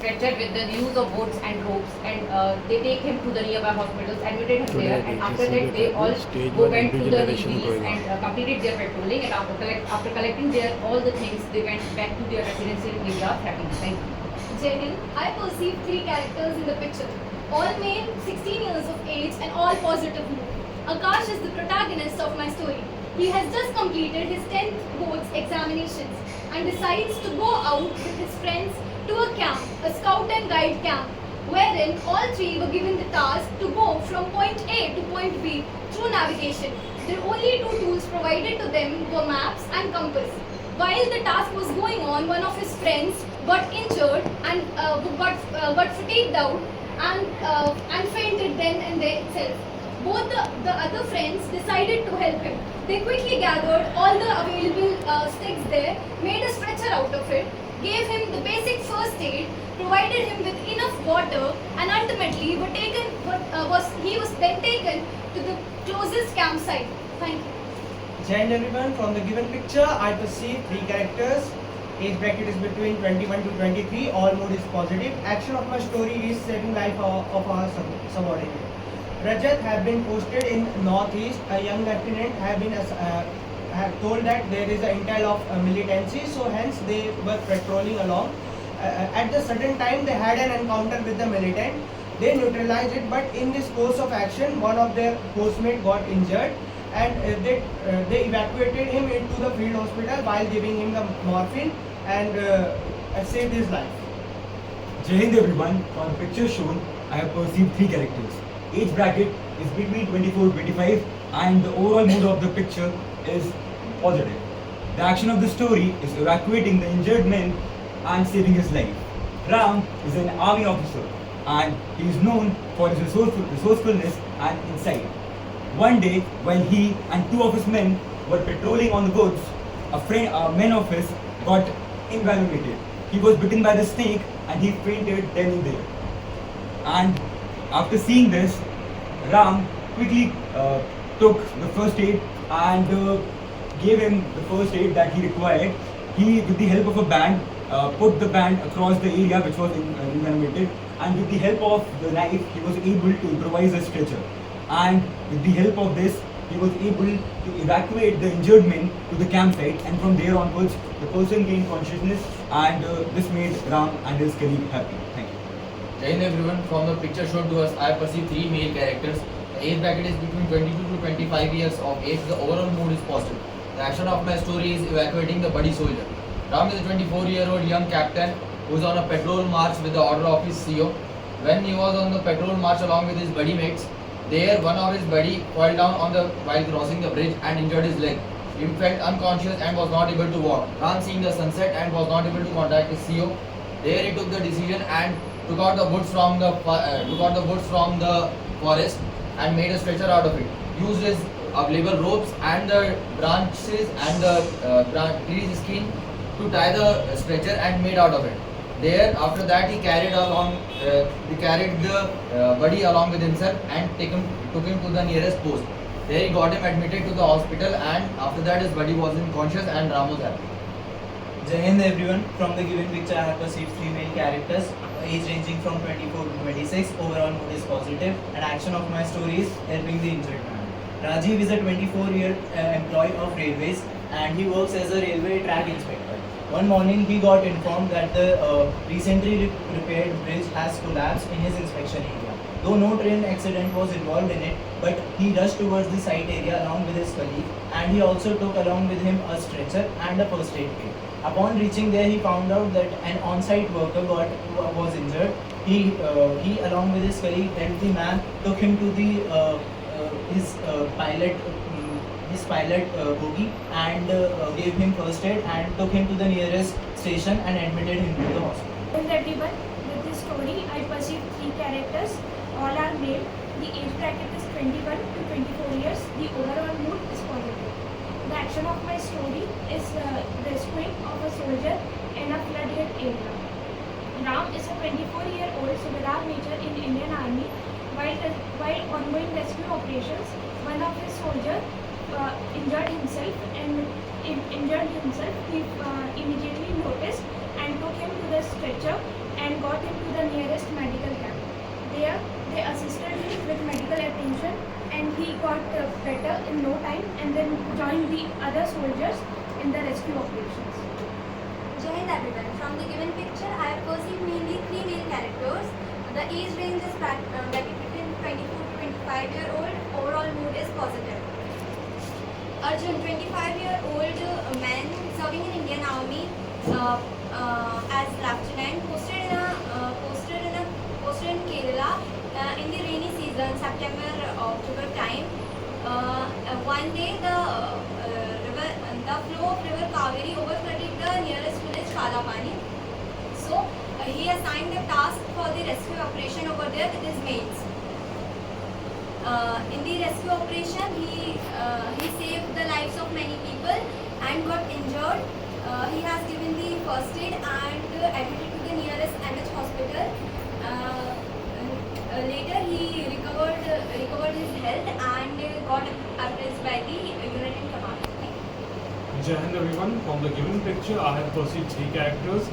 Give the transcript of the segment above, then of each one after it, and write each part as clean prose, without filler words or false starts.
stretcher with the use of boats and ropes, and they take him to the nearby hospitals, admitted him there, and after that they all went to the Navys and completed their patrolling, and after collecting their all the things, they went back to their residential area happily. Thank you. Jainin, I perceive three characters in the picture. All male, 16 years of age and all positive mood. Akash is the protagonist of my story. He has just completed his 10th boards examinations and decides to go out with his friends to a camp, a scout and guide camp, wherein all three were given the task to go from point A to point B through navigation. The only two tools provided to them were maps and compass. While the task was going on, one of his friends got injured and got fatigued out and fainted then and there itself. Both the other friends decided to help him. They quickly gathered all the available sticks there, made a stretcher out of it, gave him the basic first aid, provided him with enough water, and ultimately he was then taken to the closest campsite. Thank you. Jai Hind everyone, from the given picture I perceive three characters. Age bracket is between 21 to 23, all mood is positive. Action of my story is saving life of our subordinate. Rajat have been posted in northeast. A young lieutenant have told that there is an intel of militancy, so hence they were patrolling along. At the certain time they had an encounter with the militant. They neutralized it, but in this course of action one of their postmates got injured, and they evacuated him into the field hospital while giving him the morphine and saved his life. Jai Hind everyone, from the picture shown, I have perceived three characters. Age bracket is between 24 to 25 and the overall mood of the picture is positive. The action of the story is evacuating the injured man and saving his life. Ram is an army officer and he is known for his resourcefulness and insight. One day, while he and two of his men were patrolling on the woods, a man of his got invalinated. He was bitten by the snake and he fainted then and there. And after seeing this, Ram quickly took the first aid and gave him the first aid that he required. He, with the help of a band, put the band across the area which was invalinated, and with the help of the knife, he was able to improvise a stretcher. And with the help of this, he was able to evacuate the injured men to the campsite, and from there onwards, the person gained consciousness, and this made Ram and his colleague happy. Thank you. Jai Hind everyone, from the picture shown to us, I perceive three male characters. The age bracket is between 22 to 25 years of age. The overall mood is positive. The action of my story is evacuating the buddy soldier. Ram is a 24-year-old young captain who is on a patrol march with the order of his CO. When he was on the patrol march along with his buddy mates, there one of his buddy fell down while crossing the bridge and injured his leg. He felt unconscious and was not able to walk. Ram, seeing the sunset and was not able to contact his CO, there he took the decision and took out the woods from the forest and made a stretcher out of it. Used his available ropes and the branches and the tree's skin to tie the stretcher and made out of it. There, after that, he carried the buddy along with himself and took him to the nearest post. There, he got him admitted to the hospital, and after that, his buddy was unconscious and Ram was happy. Jai Hind everyone, from the given picture I have perceived three male characters, age ranging from 24 to 26, overall mood is positive, and action of my story is helping the injured man. Rajiv is a 24-year employee of railways and he works as a railway track inspector. One morning he got informed that the recently repaired bridge has collapsed in his inspection area. Though no train accident was involved in it, but he rushed towards the site area along with his colleague, and he also took along with him a stretcher and a first aid kit. Upon reaching there, he found out that an on-site worker was injured. He along with his colleague helped the man, took him to the his pilot bogie and gave him first aid and took him to the nearest station and admitted him to the hospital. Hello everyone, with this story I perceive three characters. All are male. The age bracket is 21 to 24 years. The overall mood is positive. The action of my story is rescuing of a soldier in a flood-hit area. Ram is a 24-year-old Subedar Major in Indian Army. While ongoing rescue operations, one of his soldiers injured himself. He immediately noticed and took him to the stretcher and got him in no time and then join the other soldiers in the rescue operations. Jai Hind everyone. From the given picture, I have perceived mainly three male characters. The age range is bracket between 24 to 25-year-old. Overall mood is positive. Arjun, 25-year-old man serving in Indian Army as lieutenant, posted in Kerala in the rainy season, September-October time. One day, the flow of river Kaveri overflooded the nearest village, Kalapani. So he assigned the task for the rescue operation over there with his mates. In the rescue operation, he saved the lives of many people and got injured. He has given the first aid and admitted to the nearest NH hospital. Later, he recovered his health and got appraised by the unit in command. Jai Hind everyone. From the given picture, I have perceived three characters.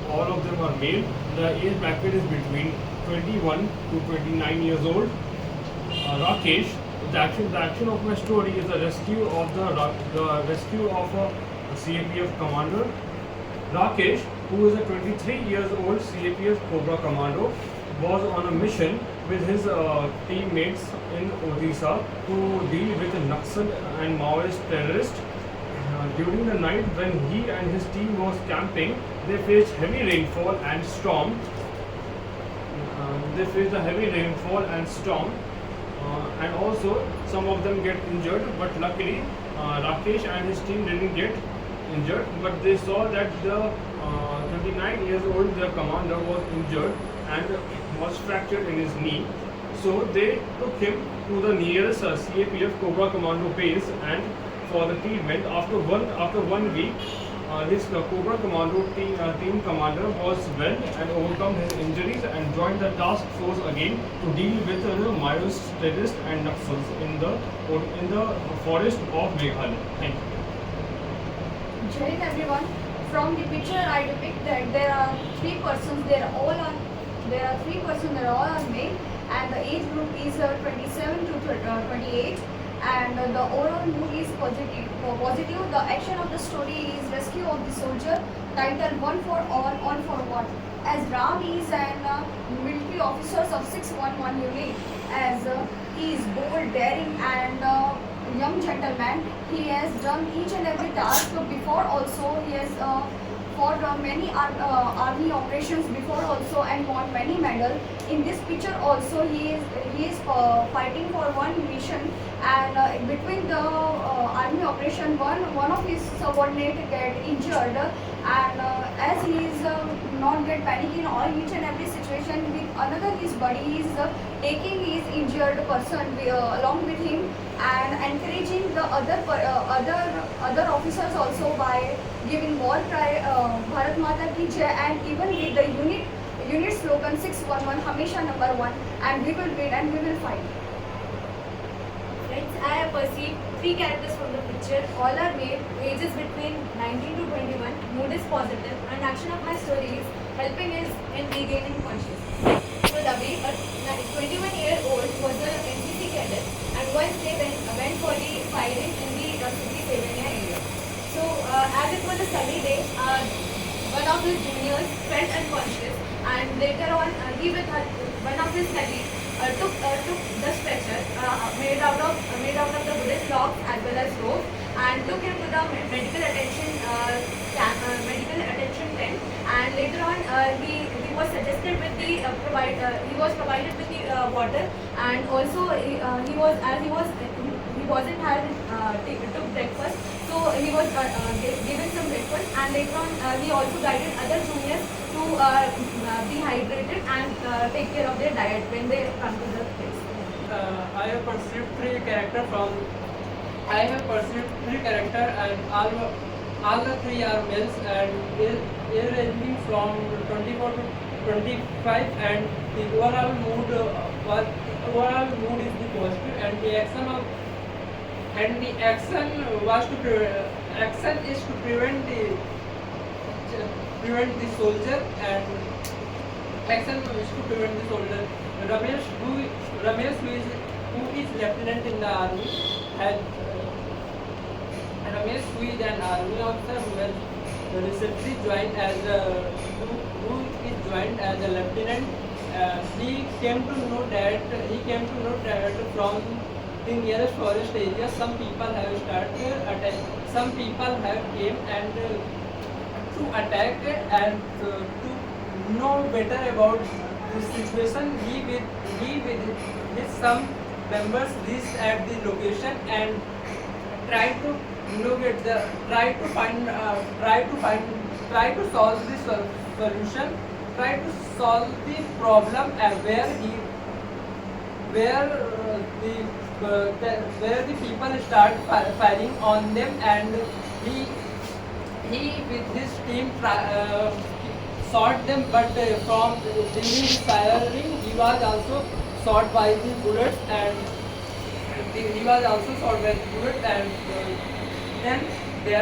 All of them are male. The age bracket is between 21 to 29 years old. Rakesh, the action of my story is the rescue of a CAPF commander. Rakesh, who is a 23 years old CAPF Cobra commando, was on a mission with his teammates in Odisha to deal with Naxal and Maoist terrorists. During the night when he and his team was camping, they faced heavy rainfall and storm. And also some of them get injured, but luckily Rakesh and his team didn't get injured, but they saw that the 29 years old the commander was injured and was fractured in his knee. So they took him to the nearest CAPF Cobra Commando base, and for the treatment after 1 week his Cobra Commando team commander was well and overcome his injuries and joined the task force again to deal with the Maoist terrorists and Naxals in the forest of Meghalaya. Thank you. Jai Hind everyone. From the picture, I depict that there are three persons. They are all male, and the age group is 27 to 28. And the overall mood is positive. The action of the story is rescue of the soldier, title one for all for one. As Ram is an military officer of 611 unit, as he is bold, daring and young gentleman. He has done each and every task before also. He has fought many army operations before also and won many medals. In this picture also he is fighting for one mission, and between the army operation one of his subordinate get injured, and as he is not get panic in all each and every situation, with another his buddy is taking his injured person along with him and encouraging the other officers also by giving war cry Bharat Mata Ki Jai, and even with the unit slogan 611 Hamesha number 1, and we will win and we will fight. Friends, I have perceived three characters from the picture. All are male, ages between 19 to 21, mood is positive, and action of my story is helping is in regaining consciousness. So Ravi, a 21-year-old, was a NCC cadet, and once they went for the firing in the city Sevenya area. So as it was a study day, one of his juniors felt unconscious, and later on he with one of his colleagues took the stretcher made out of the Buddhist logs as well as rope, and took him to the medical attention tent. And later on he was suggested with the he was provided with the water, and also he wasn't having took breakfast, so he was given some breakfast, and later on he also guided other juniors to be hydrated and take care of their diet when they come to the place. I have perceived three characters, and all the three are males and ranging from 24 to 25, and the overall mood is the positive, and the action is to prevent the soldier, and action is to prevent the soldier. Ramesh, who is lieutenant in the army, had Ramesh, who is an army officer who has recently joined as who is joined as a lieutenant. He came to know that from the nearest forest area some people have started attack. Some people have came and to attack and to know better about the situation. He with his some members reached at the location and try to locate the try to solve the solution, try to solve the problem where the people start firing on them, and he with his team shot them, but from during the firing he was also shot by the bullets and then there.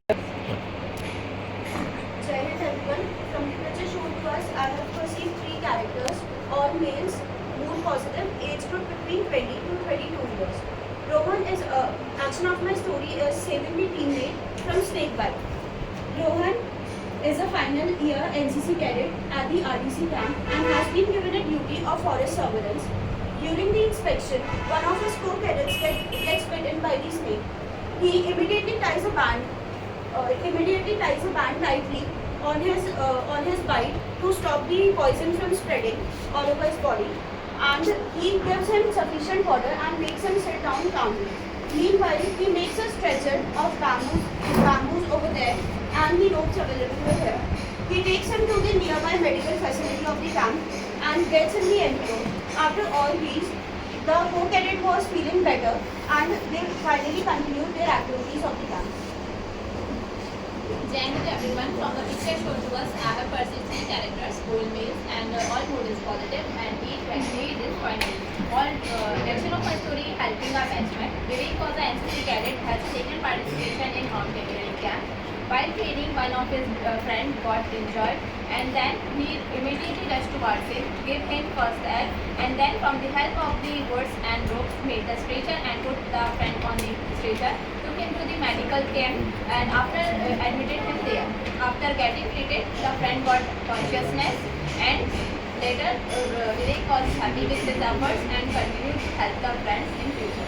Jai Hind everyone. From the picture shown to us, I have perceived three characters, all males, mood positive, age group between 20 to 22 years. Rohan is action of my story is saving the teammate from snake bite. Rohan is a final year NCC cadet at the RDC camp and has been given a duty of forest surveillance. During the inspection, one of his co-cadets gets bitten by the snake. He immediately ties a band tightly on his bite to stop the poison from spreading all over his body, and he gives him sufficient water and makes him sit down calmly. Meanwhile, he makes a stretcher of bamboos over there and the ropes available with him. He takes him to the nearby medical facility of the camp and gets in the envelope. After all these, the co-cadet was feeling better and they finally continued their activities of the camp. Jai Hind everyone. From the picture shown to us, I have perceived three characters, all males, and all mood is positive, and each factory is final. All direction of my story helping our batchmate. Vivek was an NCC cadet, has taken participation in mountaineering camp. While training, one of his friends got injured, and then he immediately rushed towards him, gave him first aid, and then from the help of the woods and ropes made the stretcher and put the friend on the stretcher, took him to the medical camp, and after admitted him there. After getting treated, the friend got consciousness, and later Vivek was happy with his efforts and continued to help the friends in future.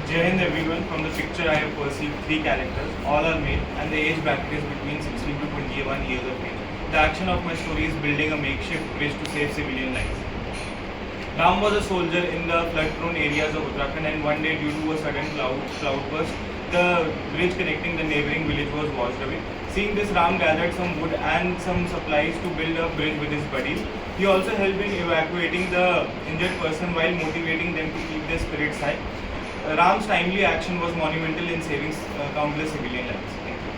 Jai Hind everyone. From the picture I have perceived three characters, all are male and the age bracket is between 16 to 21 years of age. The action of my story is building a makeshift bridge to save civilian lives. Ram was a soldier in the flood-prone areas of Uttarakhand, and one day due to a sudden cloudburst, the bridge connecting the neighbouring village was washed away. Seeing this, Ram gathered some wood and some supplies to build a bridge with his buddies. He also helped in evacuating the injured person while motivating them to keep their spirits high. Ram's timely action was monumental in saving countless civilian lives. Thank you.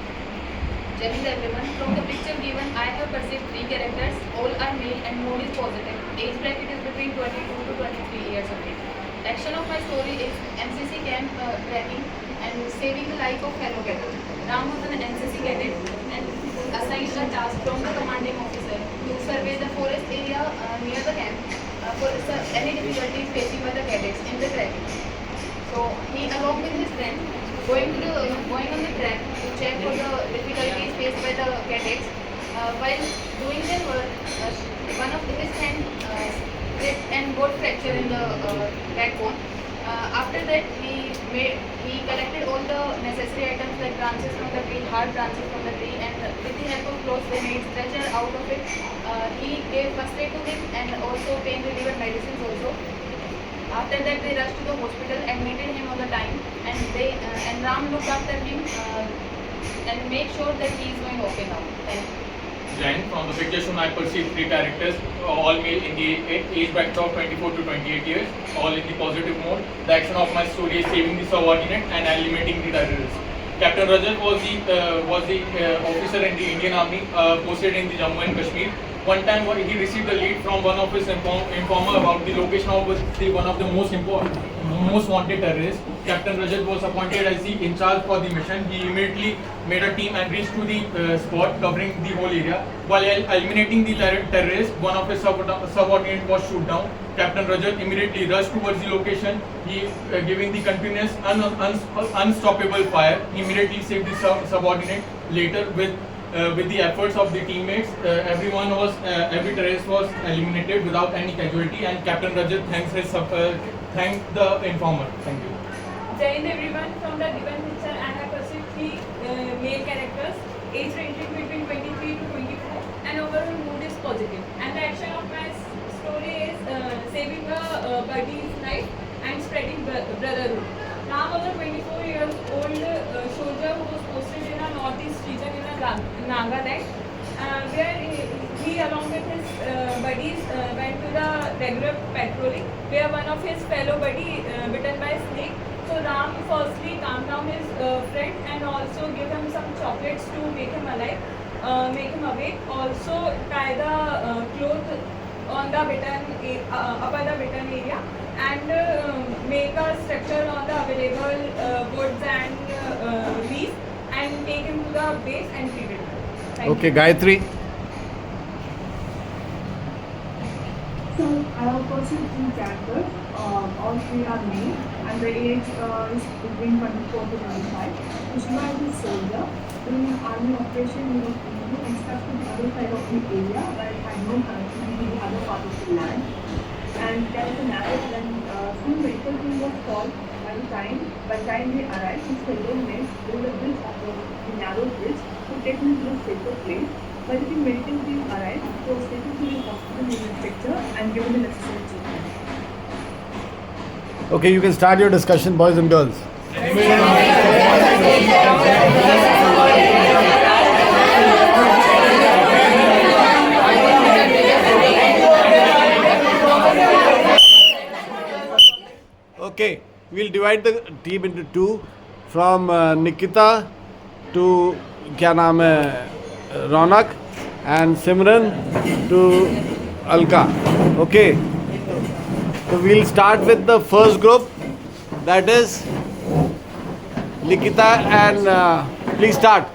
Jai Hind everyone. From the picture given, I have perceived three characters. All are male and mood is positive. Age bracket is between 22 to 23 years of age. The action of my story is NCC camp tracking and saving the life of fellow cadet. Ram was an NCC cadet and assigned a task from the commanding officer to survey the forest area near the camp for any difficulties facing by the cadets in the tracking. So he, along with his friend, going on the track to check for the difficulties faced by the cadets. While doing their work, one of his friends slipped and got fracture in the backbone. After that, he collected all the necessary items like branches from the tree, hard branches from the tree, and with the help of clothes, they made stretcher out of it. He gave first aid to him and also pain reliever medicines also. After that, they rushed to the hospital, admitted him on the time, and Ram looked after him and make sure that he is going okay now. Thank you. Jai, from the picture shown, I perceive three characters, all male in the age bracket of 24 to 28 years, all in the positive mode. The action of my story is saving the subordinate and eliminating the terrorists. Captain Rajat was the officer in the Indian Army posted in the Jammu and Kashmir. One time he received a lead from one of his informer about the location of one of the most wanted terrorists. Captain Rajat was appointed as the in charge for the mission. He immediately made a team and reached to the spot, covering the whole area. While eliminating the terrorists, one of his subordinates was shot down. Captain Rajat immediately rushed towards the location. He giving the continuous unstoppable fire. He immediately saved the subordinate. Later, with the efforts of the teammates, every terrorist was eliminated without any casualty, and Captain Rajat thanked the informer. Thank you. Jai Hind everyone. From the given picture, I have perceived three male characters, age ranging between 23 to 24, and overall mood is positive. And the action of my story is saving a buddy's life and spreading brotherhood. Ram was a 24 years old soldier who was posted in a northeast region in Nagaland, where he along with his buddies went to the regular patrolling, where one of his fellow buddy bitten by a snake. So Ram firstly calmed down his friend and also gave him some chocolates to make him alive, make him awake. Also tie the cloth on the upper the bitten area, and make a structure on the available woods and leaves, and take him to the base and feed it. Okay, Gayatri. So I have perceived three characters. All three are male, and the age is between 24 to 25. Kushma is a soldier. During an army operation, he was instructed to the other side of the area where it had no connectivity to the other part of the land. And there was a narrow when some medical team was called by the time they arrived, his fellow men built a bridge across the narrow bridge to take him to a safer place. By the time medical team arrived, he was taken to the hospital in the picture and given the necessary treatment. Okay, you can start your discussion, boys and girls. Okay, we'll divide the team into two, from Nikita to Ronak, and Simran to Alka. Okay, so we'll start with the first group, that is Nikita, and please start.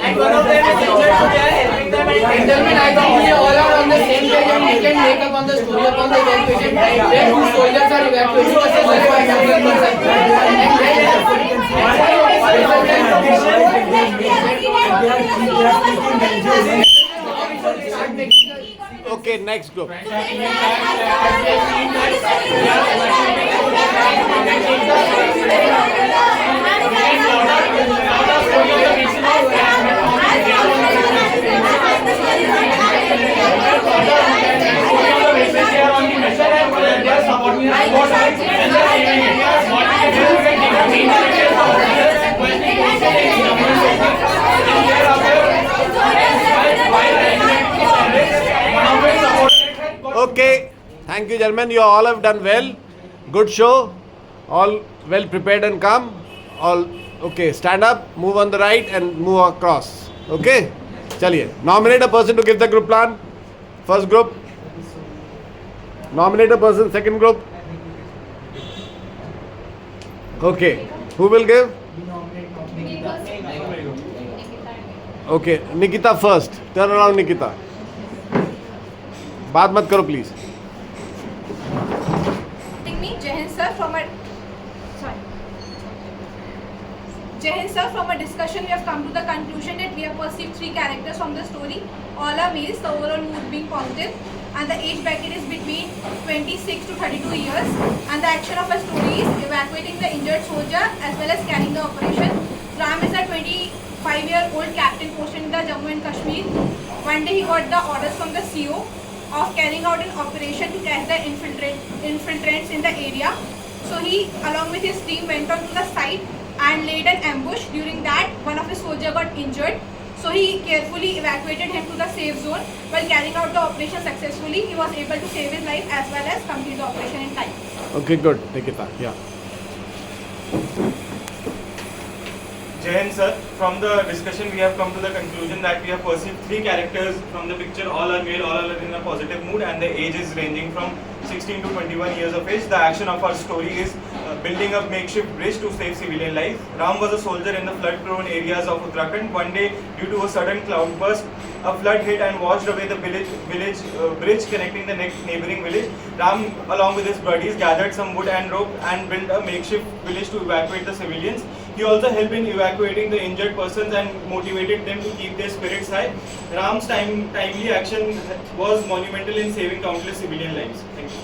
And one of them is injured, so they are helping them. Gentlemen, I think we all are on the same page and we can make up on the story upon the evacuation. Where two soldiers are evacuating versus one Okay, next group. Okay, thank you, gentlemen. You all have done well. Good show. All well prepared and calm. All okay. Stand up, move on the right, and move across. Okay. Chaliye. Nominate a person to give the group plan. First group. Nominate a person. Second group. Okay. Who will give? Okay. Nikita first. Turn around, Nikita. बात मत करो please. Jai Hind sir, from a discussion we have come to the conclusion that we have perceived three characters from the story. All are males, the overall mood being positive, and the age bracket is between 26 to 32 years. And the action of our story is evacuating the injured soldier as well as carrying the operation. Ram is a 25-year-old captain posted in the Jammu and Kashmir. One day he got the orders from the CO of carrying out an operation to catch the infiltrants in the area. So he, along with his team, went on to the site and laid an ambush. During that, one of his soldiers got injured. So he carefully evacuated him to the safe zone. While carrying out the operation successfully, he was able to save his life as well as complete the operation in time. Okay, good. Take it back. Yeah. Jayan sir, from the discussion we have come to the conclusion that we have perceived three characters from the picture. All are male, all are in a positive mood, and the age is ranging from 16 to 21 years of age. The action of our story is building a makeshift bridge to save civilian life. Ram was a soldier in the flood-prone areas of Uttarakhand. One day, due to a sudden cloudburst, a flood hit and washed away the bridge connecting the neighboring village. Ram, along with his buddies, gathered some wood and rope and built a makeshift village to evacuate the civilians. He also helped in evacuating the injured persons and motivated them to keep their spirits high. Ram's timely action was monumental in saving countless civilian lives. Thank you.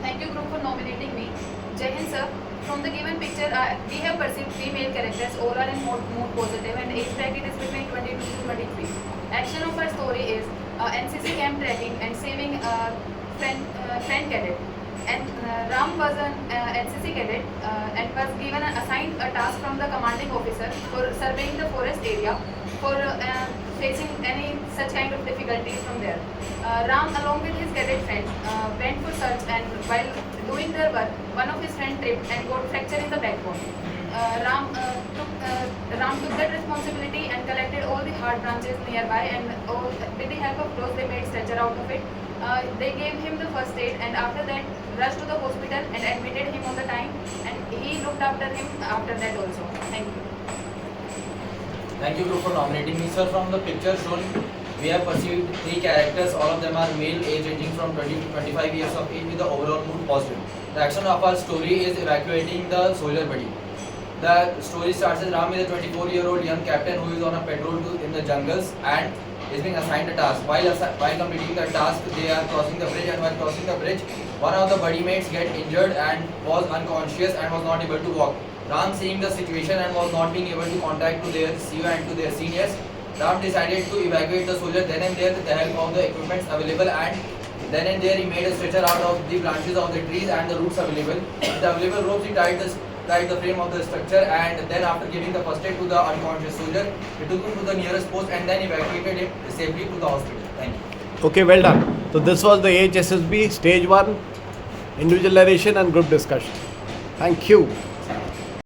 Thank you group for nominating me. Jai Hind sir. From the given picture, we have perceived three male characters, all are in mood positive, and age bracket is between 22 to 23. Action of our story is NCC camp tracking and saving friend cadet. And Ram was an NCC cadet and was given assigned a task from the commanding officer for surveying the forest area for facing any such kind of difficulties from there. Ram, along with his cadet friends, went for search, and while doing their work, one of his friends tripped and got fracture in the backbone. Ram took that responsibility and collected all the hard branches nearby, and with the help of clothes they made stretcher out of it. They gave him the first aid, and after that rushed to the hospital and admitted him on the time, and he looked after him after that also. Thank you. Thank you group for nominating me, sir. From the picture shown, we have perceived three characters. All of them are male, age ranging from 20 to 25 years of age, with the overall mood positive. The action of our story is evacuating the soldier body. The story starts as Ram is a 24-year-old young captain who is on a patrol in the jungles and is being assigned a task. While completing the task, they are crossing the bridge, and while crossing the bridge, one of the buddy mates get injured and was unconscious and was not able to walk. Ram, seeing the situation and was not being able to contact to their CEO and to their seniors, Ram decided to evacuate the soldier then and there with the help of the equipments available, and then and there he made a stretcher out of the branches of the trees and the roots available. With the available ropes, he tied the frame of the structure, and then after giving the first aid to the unconscious soldier, he took him to the nearest post and then evacuated him safely to the hospital. Thank you. Okay, well done. So this was the SSB Stage 1, individual narration and group discussion. Thank you.